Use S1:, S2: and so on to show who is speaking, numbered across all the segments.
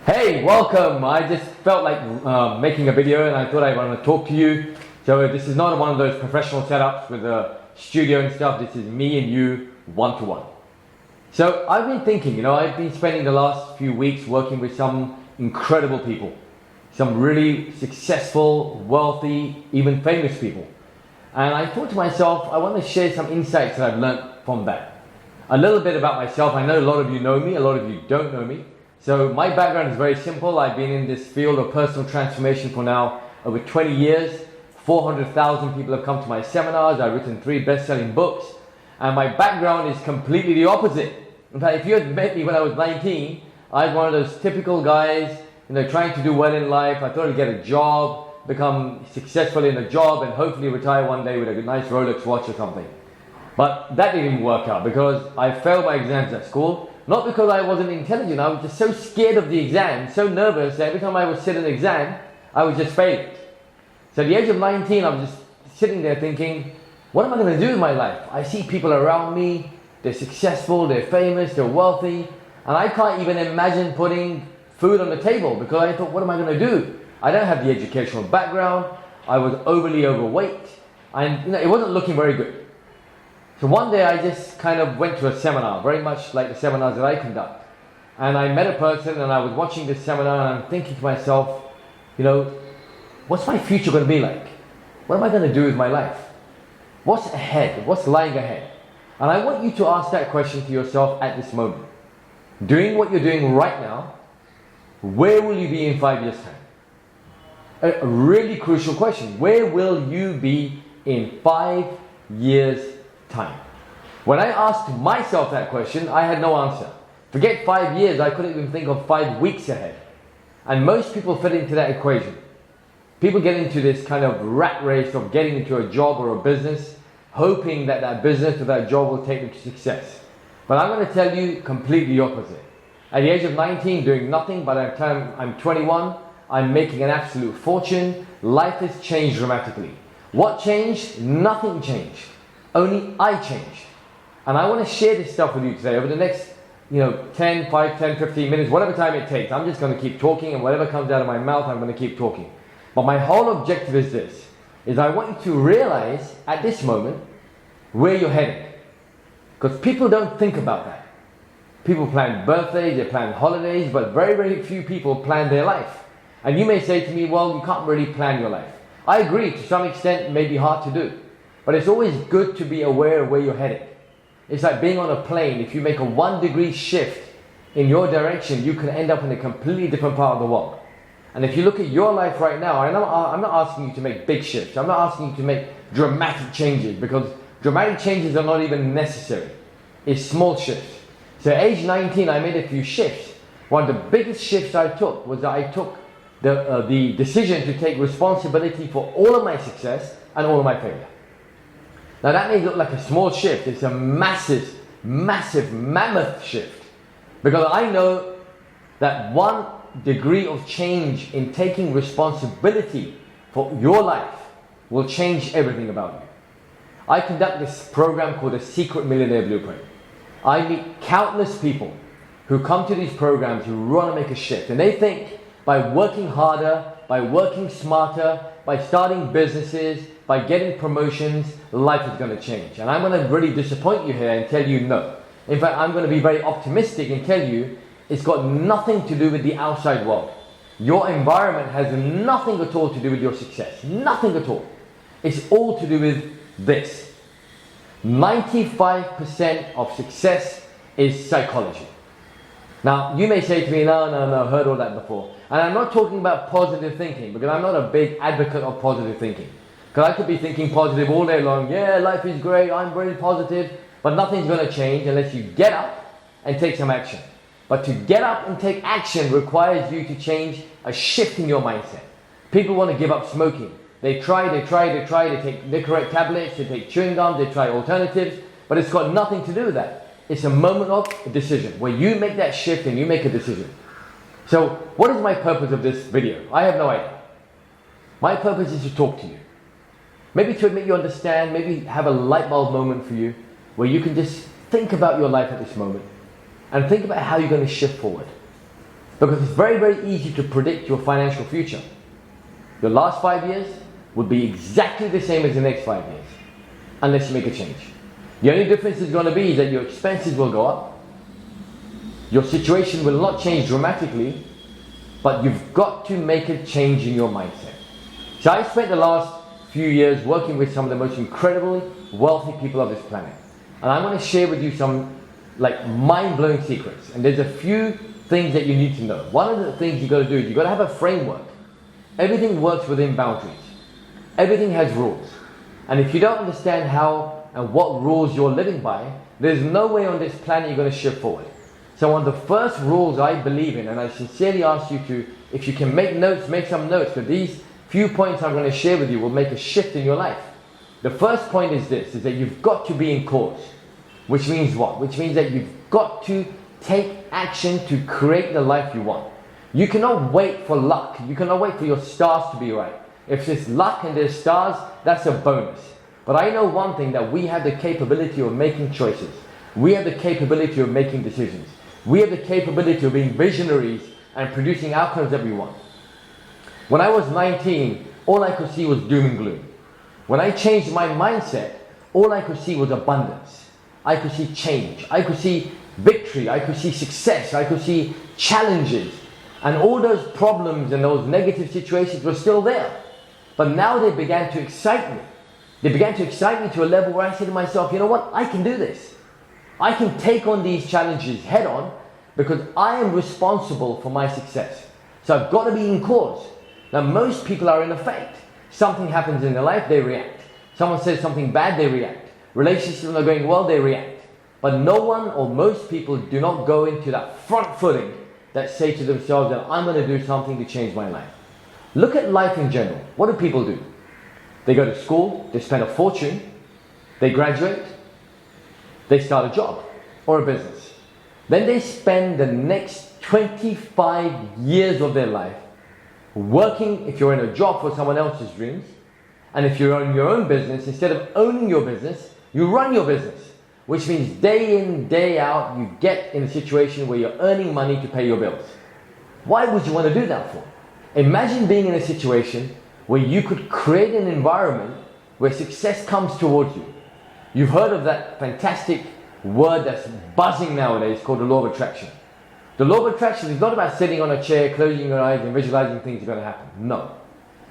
S1: Hey, welcome. I just felt like making a video and I thought I want to talk to you. So this is not one of those professional setups with a studio and stuff. This is me and you one-to-one. So I've been thinking, I've been spending the last few weeks working with some incredible people, some really successful, wealthy, even famous people. And I thought to myself, I want to share some insights that I've learned from that. A little bit about myself. I know a lot of you know me, a lot of you don't know me. So my background is very simple. I've been in this field of personal transformation for now over 20 years. 400,000 people have come to my seminars. I've written 3 best-selling books. And my background is completely the opposite. In fact, if you had met me when I was 19, I was one of those typical guys, trying to do well in life. I thought I'd get a job, become successful in a job, and hopefully retire one day with a nice Rolex watch or something. But that didn't work out because I failed my exams at school. Not because I wasn't intelligent, I was just so scared of the exam, so nervous that every time I would sit an exam, I would just fail it. So at the age of 19, I was just sitting there thinking, what am I going to do with my life? I see people around me, they're successful, they're famous, they're wealthy, and I can't even imagine putting food on the table because I thought, what am I going to do? I don't have the educational background, I was overly overweight, and it wasn't looking very good. So one day I just kind of went to a seminar, very much like the seminars that I conduct. And I met a person and I was watching this seminar and I'm thinking to myself, what's my future going to be like? What am I going to do with my life? What's ahead? What's lying ahead? And I want you to ask that question to yourself at this moment. Doing what you're doing right now, where will you be in 5 years' time? A really crucial question. Where will you be in 5 years' time? When I asked myself that question, I had no answer. Forget 5 years, I couldn't even think of 5 weeks ahead. And most people fit into that equation. People get into this kind of rat race of getting into a job or a business, hoping that that business or that job will take them to success. But I'm going to tell you completely opposite. At the age of 19, doing nothing, by the time I'm 21, I'm making an absolute fortune. Life has changed dramatically. What changed? Nothing changed. Only I changed. And I want to share this stuff with you today over the next 10, 15 minutes, whatever time it takes. I'm just going to keep talking, and whatever comes out of my mouth, I'm going to keep talking. But my whole objective is this, is I want you to realize at this moment where you're heading. Because people don't think about that. People plan birthdays, they plan holidays, but very, very few people plan their life. And you may say to me, well, you can't really plan your life. I agree, to some extent it may be hard to do. But it's always good to be aware of where you're headed. It's like being on a plane. If you make a 1 degree shift in your direction, you can end up in a completely different part of the world. And if you look at your life right now, I'm not asking you to make big shifts. I'm not asking you to make dramatic changes because dramatic changes are not even necessary. It's small shifts. So at age 19, I made a few shifts. One of the biggest shifts I took was that I took the decision to take responsibility for all of my success and all of my failure. Now that may look like a small shift. It's a massive, massive, mammoth shift. Because I know that 1 degree of change in taking responsibility for your life will change everything about you. I conduct this program called the Secret Millionaire Blueprint. I meet countless people who come to these programs who want to make a shift. And they think by working harder, by working smarter, by starting businesses, by getting promotions, life is going to change. And I'm going to really disappoint you here and tell you no. In fact, I'm going to be very optimistic and tell you it's got nothing to do with the outside world. Your environment has nothing at all to do with your success. Nothing at all. It's all to do with this. 95% of success is psychology. Now, you may say to me, no, heard all that before. And I'm not talking about positive thinking because I'm not a big advocate of positive thinking. Because I could be thinking positive all day long. Yeah, life is great, I'm very positive. But nothing's going to change unless you get up and take some action. But to get up and take action requires you to change a shift in your mindset. People want to give up smoking. They try, they take Nicorette tablets, they take chewing gum, they try alternatives. But it's got nothing to do with that. It's a moment of a decision where you make that shift and you make a decision. So what is my purpose of this video? I have no idea. My purpose is to talk to you. Maybe to make you understand, maybe have a light bulb moment for you where you can just think about your life at this moment and think about how you're going to shift forward. Because it's very, very easy to predict your financial future. Your last 5 years would be exactly the same as the next 5 years, unless you make a change. The only difference is going to be that your expenses will go up. Your situation will not change dramatically, but you've got to make a change in your mindset. So I spent the last few years working with some of the most incredibly wealthy people of this planet. And I'm going to share with you some mind-blowing secrets. And there's a few things that you need to know. One of the things you've got to do is you've got to have a framework. Everything works within boundaries. Everything has rules. And if you don't understand how and what rules you're living by, there's no way on this planet you're going to shift forward. So one of the first rules I believe in, and I sincerely ask you to, if you can make notes, make some notes, but these few points I'm going to share with you will make a shift in your life. The first point is this, is that you've got to be in cause. Which means what? Which means that you've got to take action to create the life you want. You cannot wait for luck. You cannot wait for your stars to be right. If there's luck and there's stars, that's a bonus. But I know one thing, that we have the capability of making choices. We have the capability of making decisions. We have the capability of being visionaries and producing outcomes that we want. When I was 19, all I could see was doom and gloom. When I changed my mindset, all I could see was abundance. I could see change. I could see victory. I could see success. I could see challenges. And all those problems and those negative situations were still there. But now they began to excite me. They began to excite me to a level where I said to myself, you know what? I can do this. I can take on these challenges head on because I am responsible for my success. So I've got to be in cause. Now most people are in effect. Something happens in their life, they react. Someone says something bad, they react. Relationships are not going well, they react. But no one or most people do not go into that front footing that say to themselves that I'm going to do something to change my life. Look at life in general. What do people do? They go to school, they spend a fortune, they graduate, they start a job or a business. Then they spend the next 25 years of their life working, if you're in a job, for someone else's dreams. And if you own your own business, instead of owning your business, you run your business. Which means day in, day out, you get in a situation where you're earning money to pay your bills. Why would you want to do that for? Imagine being in a situation where you could create an environment where success comes towards you. You've heard of that fantastic word that's buzzing nowadays called the law of attraction. The law of attraction is not about sitting on a chair, closing your eyes and visualizing things are going to happen. No.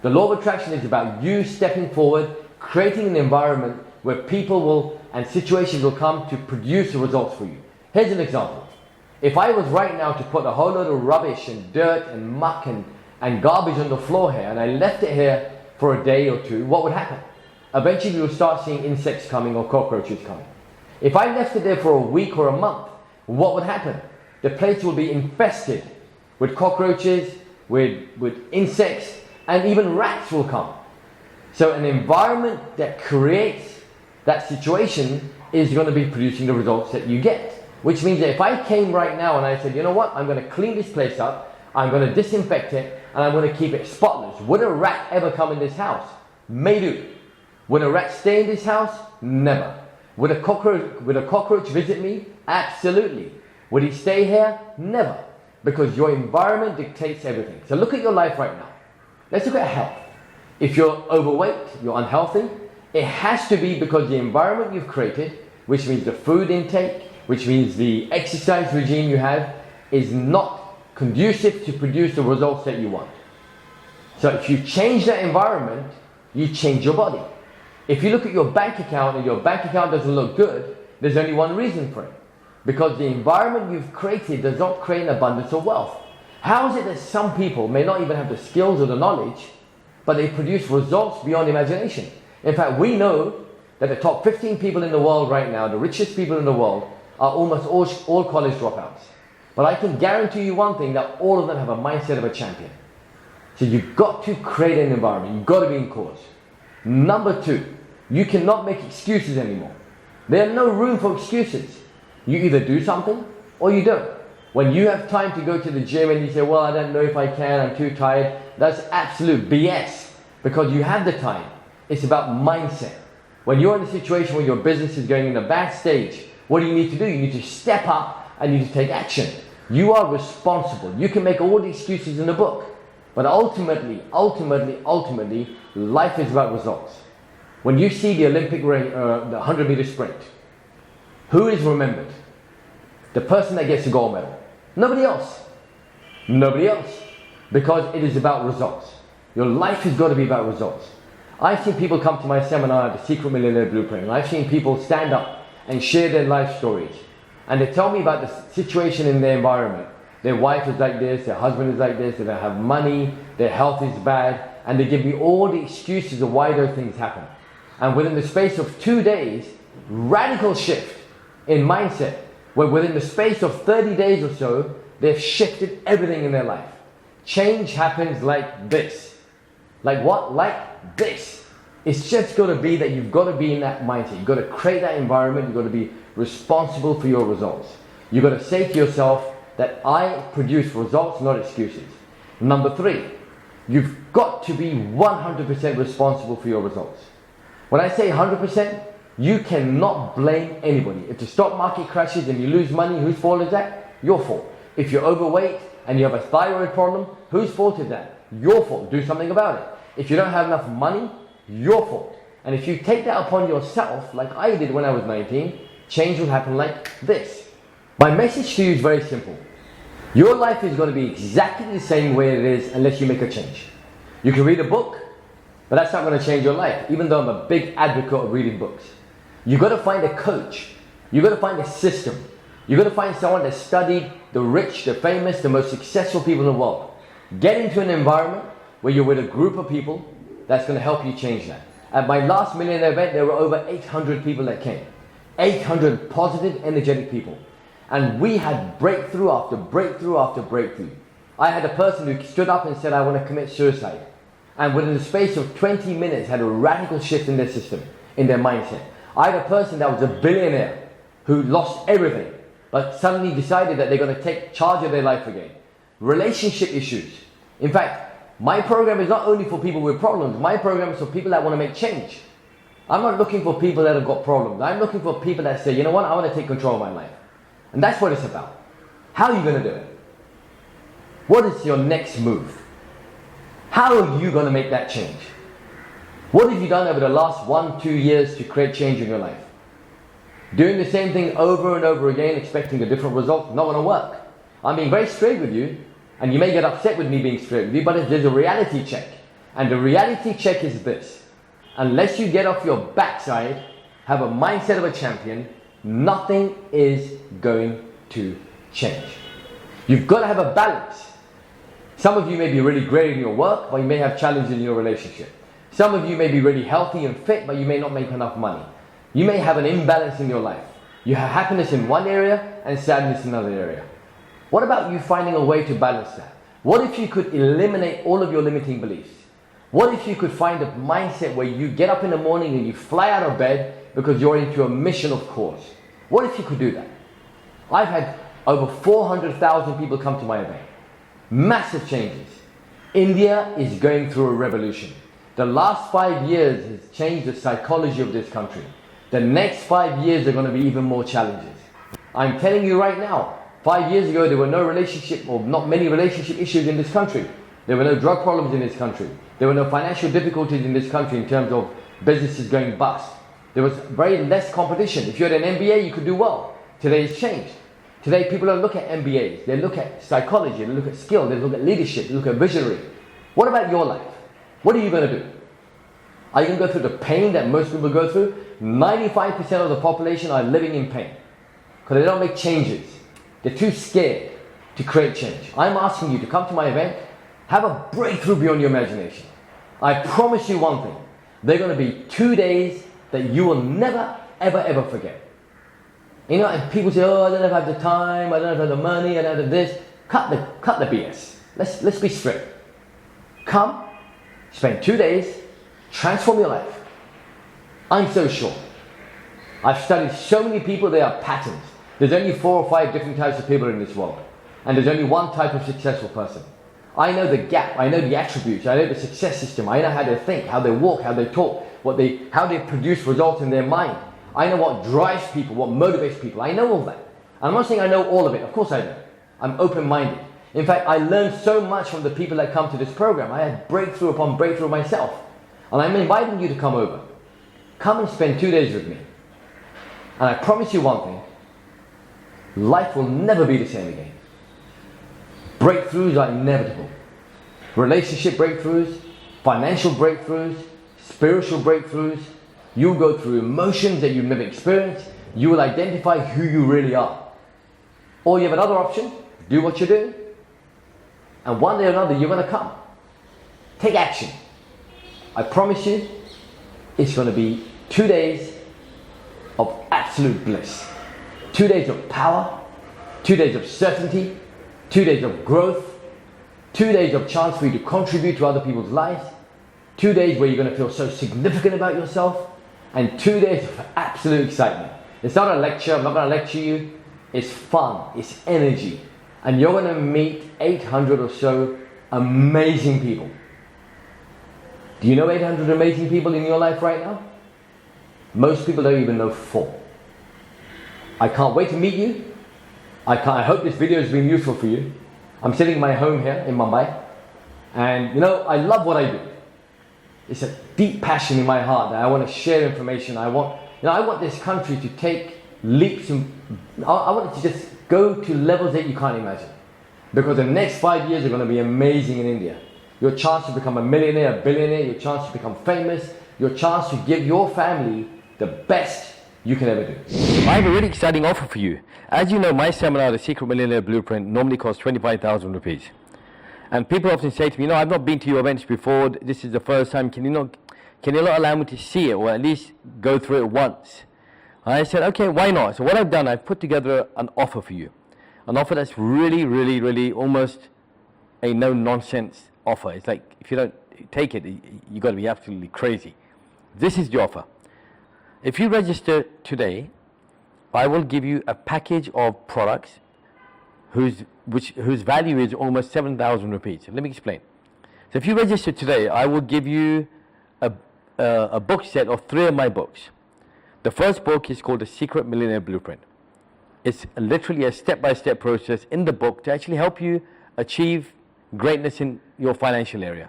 S1: The law of attraction is about you stepping forward, creating an environment where people will and situations will come to produce the results for you. Here's an example. If I was right now to put a whole load of rubbish and dirt and muck and garbage on the floor here, and I left it here for a day or two, what would happen? Eventually you'll start seeing insects coming or cockroaches coming. If I left it there for a week or a month, what would happen? The place will be infested with cockroaches, with insects, and even rats will come. So an environment that creates that situation is going to be producing the results that you get. Which means that if I came right now and I said, you know what, I'm going to clean this place up, I'm going to disinfect it, and I'm going to keep it spotless. Would a rat ever come in this house? May do. Would a rat stay in this house? Never. Would a cockroach visit me? Absolutely. Would he stay here? Never. Because your environment dictates everything. So look at your life right now. Let's look at health. If you're overweight, you're unhealthy, it has to be because the environment you've created, which means the food intake, which means the exercise regime you have, is not conducive to produce the results that you want. So if you change that environment, you change your body. If you look at your bank account and your bank account doesn't look good, there's only one reason for it. Because the environment you've created does not create an abundance of wealth. How is it that some people may not even have the skills or the knowledge, but they produce results beyond imagination? In fact, we know that the top 15 people in the world right now, the richest people in the world, are almost all college dropouts. But I can guarantee you one thing, that all of them have a mindset of a champion. So you've got to create an environment. You've got to be in cause. Number two, you cannot make excuses anymore. There's no room for excuses. You either do something or you don't. When you have time to go to the gym and you say, well, I don't know if I can, I'm too tired, that's absolute BS, because you have the time. It's about mindset. When you're in a situation where your business is going in a bad stage, what do you need to do? You need to step up and you need to take action. You are responsible. You can make all the excuses in the book, but ultimately, life is about results. When you see the Olympic race, the 100-meter sprint, who is remembered? The person that gets the gold medal. Nobody else. Nobody else. Because it is about results. Your life has got to be about results. I've seen people come to my seminar, The Secret Millionaire Blueprint, and I've seen people stand up and share their life stories. And they tell me about the situation in their environment. Their wife is like this, their husband is like this, they don't have money, their health is bad, and they give me all the excuses of why those things happen. And within the space of 2 days, radical shift in mindset, where within the space of 30 days or so, they've shifted everything in their life. Change happens like this. Like what? Like this. It's just got to be that you've got to be in that mindset. You've got to create that environment. You've got to be responsible for your results. You've got to say to yourself that I produce results, not excuses. Number 3, you've got to be 100% responsible for your results. When I say 100%, you cannot blame anybody. If the stock market crashes and you lose money, whose fault is that? Your fault. If you're overweight and you have a thyroid problem, whose fault is that? Your fault. Do something about it. If you don't have enough money, your fault. And if you take that upon yourself, like I did when I was 19, change will happen like this. My message to you is very simple. Your life is going to be exactly the same way it is unless you make a change. You can read a book, but that's not going to change your life, even though I'm a big advocate of reading books. You've got to find a coach. You've got to find a system. You've got to find someone that studied the rich, the famous, the most successful people in the world. Get into an environment where you're with a group of people that's going to help you change that. At my last Millionaire event, there were over 800 people that came. 800 positive, energetic people. And we had breakthrough after breakthrough after breakthrough. I had a person who stood up and said, I want to commit suicide. And within the space of 20 minutes had a radical shift in their system, in their mindset. I had a person that was a billionaire who lost everything, but suddenly decided that they're going to take charge of their life again. Relationship issues. In fact, my program is not only for people with problems, my program is for people that want to make change. I'm not looking for people that have got problems. I'm looking for people that say, you know what, I want to take control of my life. And that's what it's about. How are you going to do it? What is your next move? How are you going to make that change? What have you done over the last 1-2 years to create change in your life? Doing the same thing over and over again, expecting a different result, not going to work. I'm being very straight with you, and you may get upset with me being straight with you, but there's a reality check. And the reality check is this. Unless you get off your backside, have a mindset of a champion, nothing is going to change. You've got to have a balance. Some of you may be really great in your work, but you may have challenges in your relationship. Some of you may be really healthy and fit, but you may not make enough money. You may have an imbalance in your life. You have happiness in one area and sadness in another area. What about you finding a way to balance that? What if you could eliminate all of your limiting beliefs? What if you could find a mindset where you get up in the morning and you fly out of bed because you're into a mission of cause? What if you could do that? I've had over 400,000 people come to my event. Massive changes. India is going through a revolution. The last 5 years has changed the psychology of this country. The next 5 years are going to be even more challenges. I'm telling you right now, 5 years ago there were no relationship or not many relationship issues in this country. There were no drug problems in this country. There were no financial difficulties in this country in terms of businesses going bust. There was very less competition. If you had an MBA, you could do well. Today it's changed. Today people don't look at MBAs. They look at psychology, they look at skill, they look at leadership, they look at visionary. What about your life? What are you going to do? Are you going to go through the pain that most people go through? 95% of the population are living in pain because they don't make changes. They're too scared to create change. I'm asking you to come to my event, have a breakthrough beyond your imagination. I promise you one thing. They're going to be 2 days that you will never, ever, ever forget. You know, and people say, oh, I don't have the time, I don't have the money, I don't have this. Cut the BS. Let's be straight. Come, spend 2 days, transform your life. I'm so sure. I've studied so many people, there are patterns. There's only 4 or 5 different types of people in this world. And there's only one type of successful person. I know the gap, I know the attributes, I know the success system, I know how they think, how they walk, how they talk, how they produce results in their mind. I know what drives people, what motivates people. I know all that. I'm not saying I know all of it, of course I know. I'm open-minded. In fact, I learned so much from the people that come to this program. I had breakthrough upon breakthrough myself. And I'm inviting you to come over. Come and spend 2 days with me. And I promise you one thing. Life will never be the same again. Breakthroughs are inevitable. Relationship breakthroughs, financial breakthroughs, spiritual breakthroughs. You'll go through emotions that you've never experienced. You will identify who you really are. Or you have another option. Do what you're doing. And one day or another, you're going to come. Take action. I promise you, it's going to be 2 days of absolute bliss. 2 days of power. 2 days of certainty. 2 days of growth. 2 days of chance for you to contribute to other people's lives. 2 days where you're going to feel so significant about yourself. And 2 days of absolute excitement. It's not a lecture. I'm not going to lecture you. It's fun. It's energy. And you're going to meet 800 or so amazing people. Do you know 800 amazing people in your life right now? Most people don't even know 4. I can't wait to meet you. I hope this video has been useful for you. I'm sitting in my home here in Mumbai. And you know, I love what I do. It's a deep passion in my heart that I want to share information. I want this country to take leaps and I want it to just go to levels that you can't imagine. Because the next 5 years are going to be amazing in India. Your chance to become a millionaire, a billionaire, your chance to become famous, your chance to give your family the best you can ever do. I have a really exciting offer for you. As you know, my seminar, The Secret Millionaire Blueprint, normally costs 25,000 rupees. And people often say to me, I've not been to your events before, this is the first time, can you not allow me to see it, or at least go through it once? And I said, okay, why not? So what I've done, I've put together an offer for you. An offer that's really, really, really almost a no-nonsense offer. It's like, if you don't take it, you've got to be absolutely crazy. This is the offer. If you register today, I will give you a package of products whose value is almost 7,000 rupees. Let me explain. So if you register today, I will give you a book set of 3 of my books. The first book is called The Secret Millionaire Blueprint. It's literally a step-by-step process in the book to actually help you achieve greatness in your financial area.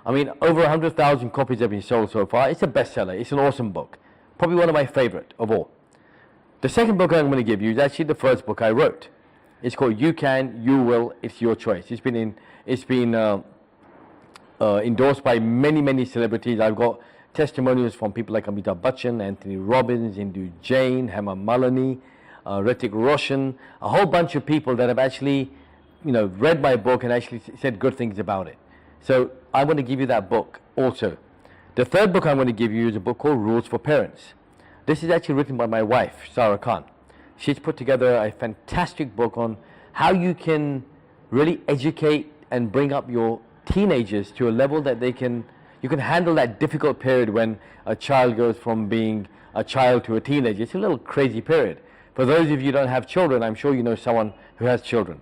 S1: I mean, over 100,000 copies have been sold so far. It's a bestseller. It's an awesome book. Probably one of my favorite of all. The second book I'm going to give you is actually the first book I wrote. It's called You Can, You Will, It's Your Choice. It's been endorsed by many, many celebrities. I've got testimonials from people like Amitabh Bachchan, Anthony Robbins, Indu Jain, Hema Malini, Hrithik Roshan, a whole bunch of people that have actually, read my book and actually said good things about it. So I'm going to give you that book also. The third book I'm going to give you is a book called Rules for Parents. This is actually written by my wife, Sarah Khan. She's put together a fantastic book on how you can really educate and bring up your teenagers to a level that you can handle that difficult period when a child goes from being a child to a teenager. It's a little crazy period. For those of you who don't have children, I'm sure you know someone who has children.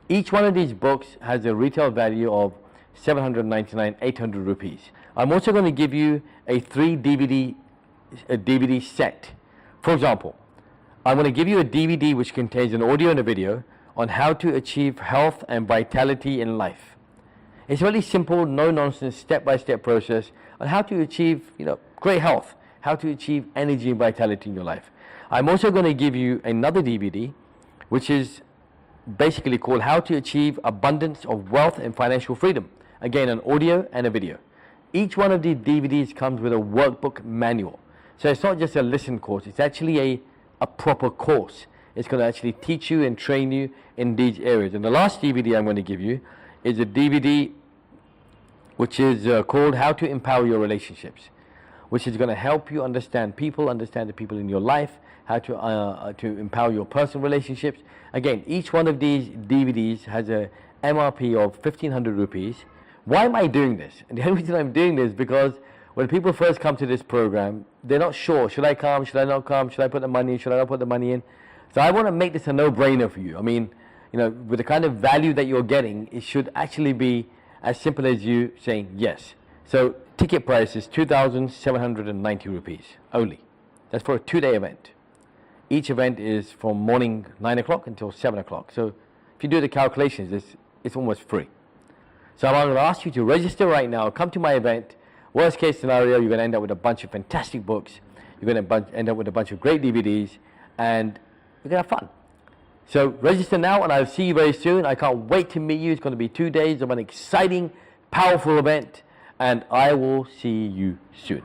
S1: Each one of these books has a retail value of 799, 800 rupees. I'm also going to give you a 3 DVD set. For example, I'm going to give you a DVD which contains an audio and a video on how to achieve health and vitality in life. It's a really simple, no-nonsense, step-by-step process on how to achieve, great health, how to achieve energy and vitality in your life. I'm also going to give you another DVD which is basically called How to Achieve Abundance of Wealth and Financial Freedom. Again, an audio and a video. Each one of these DVDs comes with a workbook manual. So it's not just a listen course, it's actually a proper course. It's going to actually teach you and train you in these areas. And the last DVD I'm going to give you is a DVD which is called How to Empower Your Relationships, which is going to help you understand the people in your life, how to empower your personal relationships. Again, each one of these DVDs has a MRP of 1,500 rupees. Why am I doing this? And the only reason I'm doing this is because when people first come to this program, they're not sure. Should I come? Should I not come? Should I put the money in? Should I not put the money in? So I want to make this a no-brainer for you. I mean, with the kind of value that you're getting, it should actually be as simple as you saying yes. So ticket price is 2,790 rupees only. That's for a 2-day event. Each event is from morning 9 o'clock until 7 o'clock. So if you do the calculations, it's almost free. So I'm going to ask you to register right now, come to my event. Worst case scenario, you're going to end up with a bunch of fantastic books. You're going to end up with a bunch of great DVDs, and you're going to have fun. So register now, and I'll see you very soon. I can't wait to meet you. It's going to be 2 days of an exciting, powerful event, and I will see you soon.